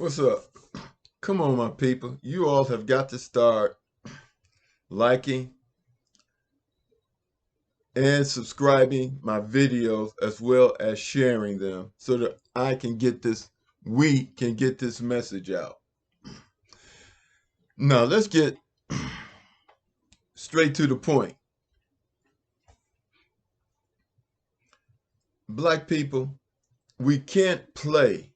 What's up? Come on, my people. You all have got to start liking and subscribing my videos as well as sharing them so that we can get this message out. Now, let's get straight to the point. Black people, we can't play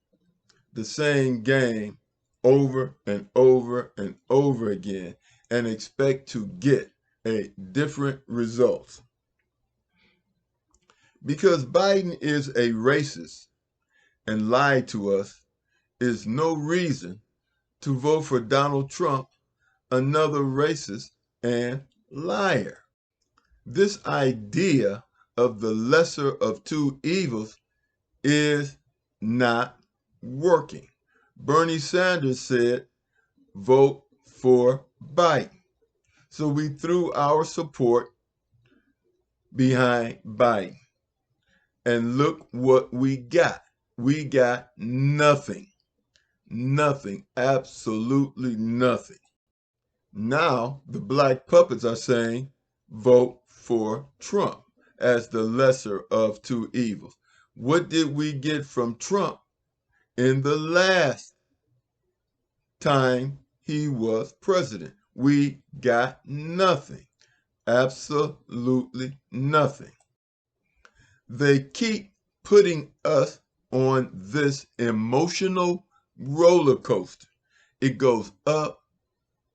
the same game over and over and over again and expect to get a different result. Because Biden is a racist and lied to us is no reason to vote for Donald Trump, another racist and liar. This idea of the lesser of two evils is not working. Bernie Sanders said, vote for Biden. So we threw our support behind Biden. And look what we got. We got nothing. Nothing. Absolutely nothing. Now the black puppets are saying, vote for Trump as the lesser of two evils. What did we get from Trump in the last time he was president? We got nothing. Absolutely nothing. They keep putting us on this emotional roller coaster. It goes up,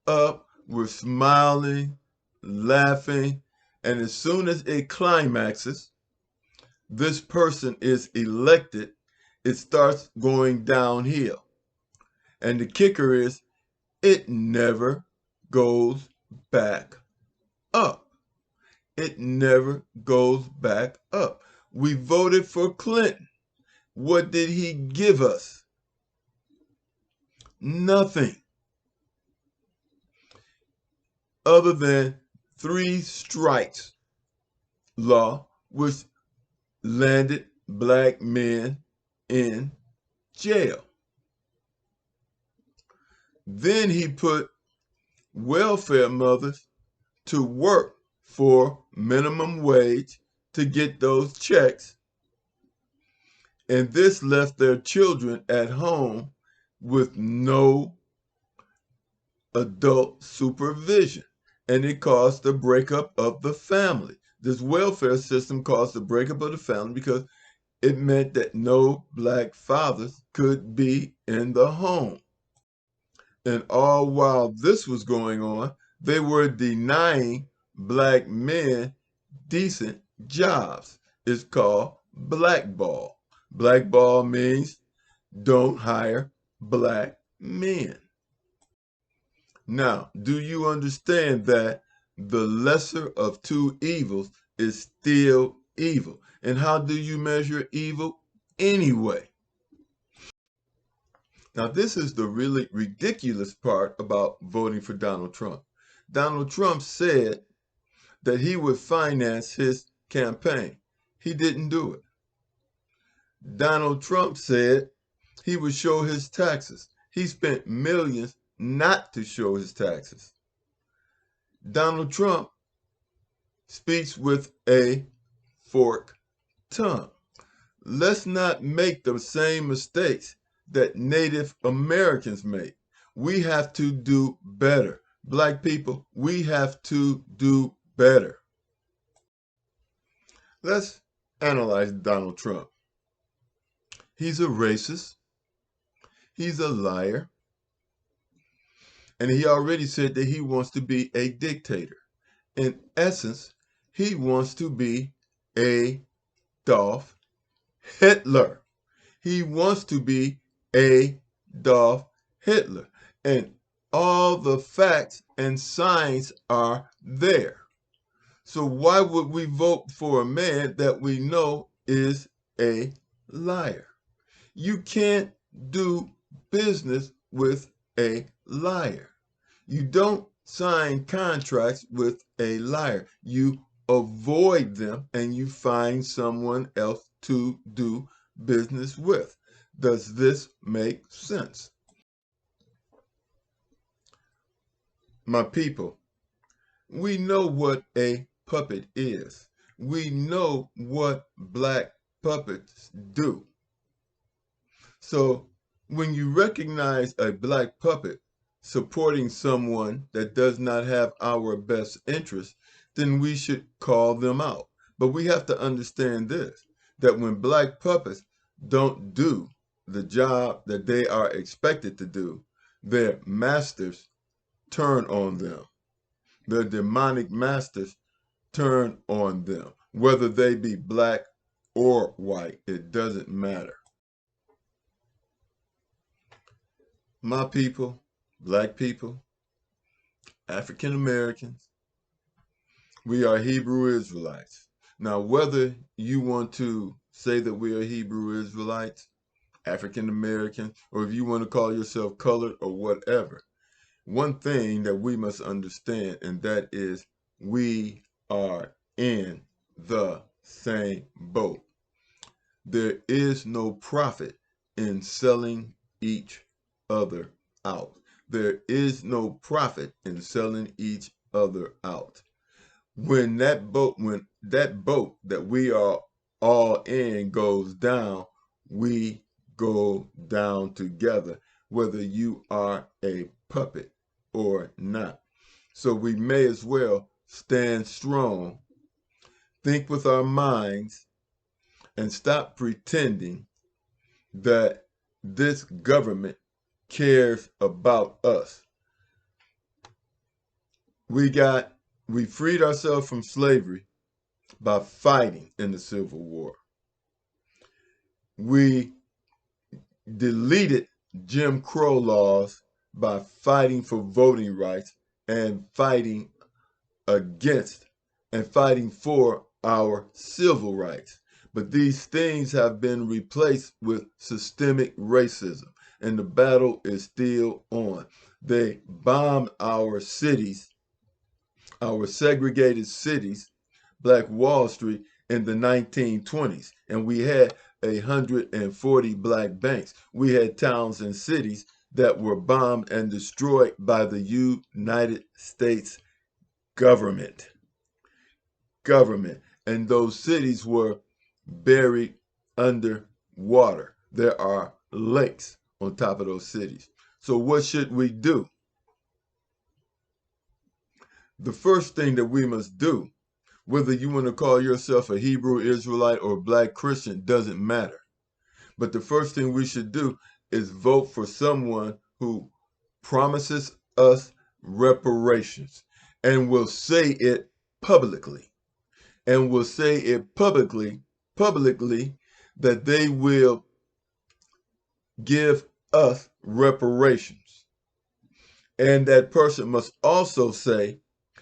up, we're smiling, laughing, and as soon as it climaxes, this person is elected, it starts going downhill. And the kicker is, it never goes back up. It never goes back up. We voted for Clinton. What did he give us? Nothing. Other than 3 strikes law, which landed black men in jail. Then he put welfare mothers to work for minimum wage to get those checks. And this left their children at home with no adult supervision. And it caused the breakup of the family. This welfare system caused the breakup of the family because it meant that no black fathers could be in the home. And all while this was going on, they were denying black men decent jobs. It's called blackball. Blackball means don't hire black men. Now, do you understand that the lesser of two evils is still evil? And how do you measure evil anyway? Now, this is the really ridiculous part about voting for Donald Trump. Donald Trump said that he would finance his campaign. He didn't do it. Donald Trump said he would show his taxes. He spent millions not to show his taxes. Donald Trump speaks with a forked tongue. Let's not make the same mistakes that Native Americans make. We have to do better. Black people, we have to do better. Let's analyze Donald Trump. He's a racist. He's a liar. And he already said that he wants to be a dictator. In essence, he wants to be Adolf Hitler. He wants to be Adolf Hitler. And all the facts and signs are there. So why would we vote for a man that we know is a liar? You can't do business with a liar. You don't sign contracts with a liar. You avoid them and you find someone else to do business with. Does this make sense? My people, we know what a puppet is. We know what black puppets do. So when you recognize a black puppet supporting someone that does not have our best interest, then we should call them out. But we have to understand this, that when black puppets don't do the job that they are expected to do, their masters turn on them. Their demonic masters turn on them. Whether they be black or white, it doesn't matter. My people, black people, African Americans, we are Hebrew Israelites. Now, whether you want to say that we are Hebrew Israelites, African Americans, or if you want to call yourself colored or whatever, one thing that we must understand, and that is we are in the same boat. There is no profit in selling each other out. There is no profit in selling each other out. When that boat that we are all in goes down, we go down together, whether you are a puppet or not. So we may as well stand strong, think with our minds, and stop pretending that this government cares about us. We freed ourselves from slavery by fighting in the Civil War. We deleted Jim Crow laws by fighting for voting rights and fighting against and fighting for our civil rights. But these things have been replaced with systemic racism, and the battle is still on. They bombed our cities, our segregated cities, Black Wall Street, in the 1920s, and we had 140 black banks. We had towns and cities that were bombed and destroyed by the United States government. And those cities were buried under water. There are lakes on top of those cities. So what should we do? The first thing that we must do, whether you want to call yourself a Hebrew Israelite or a black Christian, doesn't matter. But the first thing we should do is vote for someone who promises us reparations and will say it publicly. And will say it publicly that they will give us reparations. And that person must also say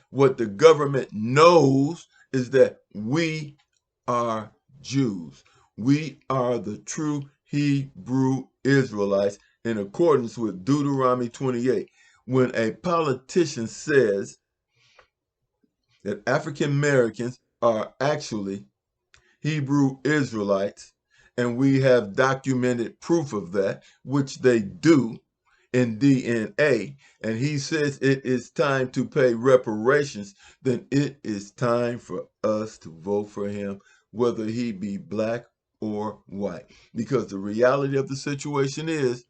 what the government knows is that we are Jews. We are the true Hebrew Israelites in accordance with Deuteronomy 28. When a politician says that African Americans are actually Hebrew Israelites, and we have documented proof of that, which they do in DNA, and he says it is time to pay reparations, then it is time for us to vote for him, whether he be black or white. Because the reality of the situation is,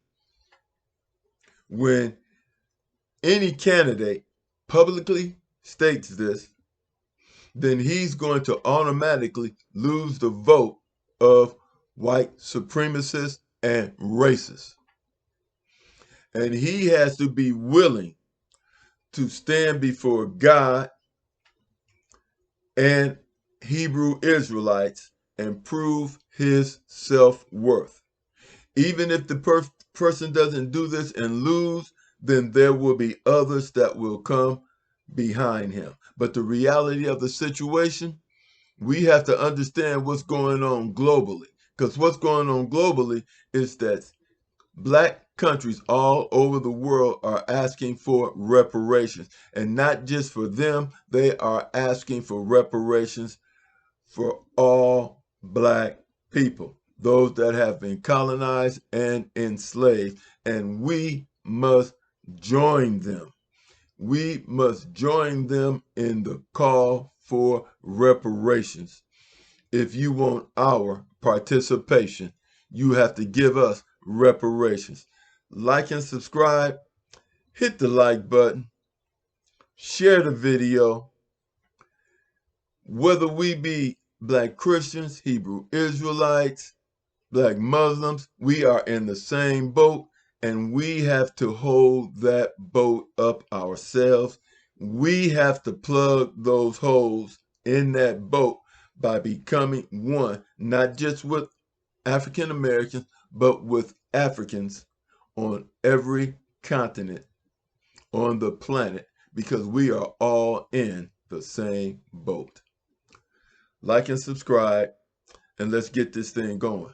when any candidate publicly states this, then he's going to automatically lose the vote of white supremacists and racists. And he has to be willing to stand before God and Hebrew Israelites and prove his self-worth. Even if the person doesn't do this and lose, then there will be others that will come behind him. But the reality of the situation, we have to understand what's going on globally. Because what's going on globally is that black countries all over the world are asking for reparations. And not just for them, they are asking for reparations for all black people, those that have been colonized and enslaved. And we must join them. We must join them in the call for reparations. If you want our participation, you have to give us reparations. Like and subscribe, hit the like button, share the video. Whether we be Black Christians, Hebrew Israelites, Black Muslims, we are in the same boat, and we have to hold that boat up ourselves. We have to plug those holes in that boat by becoming one, not just with African Americans, but with Africans on every continent on the planet, because we are all in the same boat. Like and subscribe, and let's get this thing going.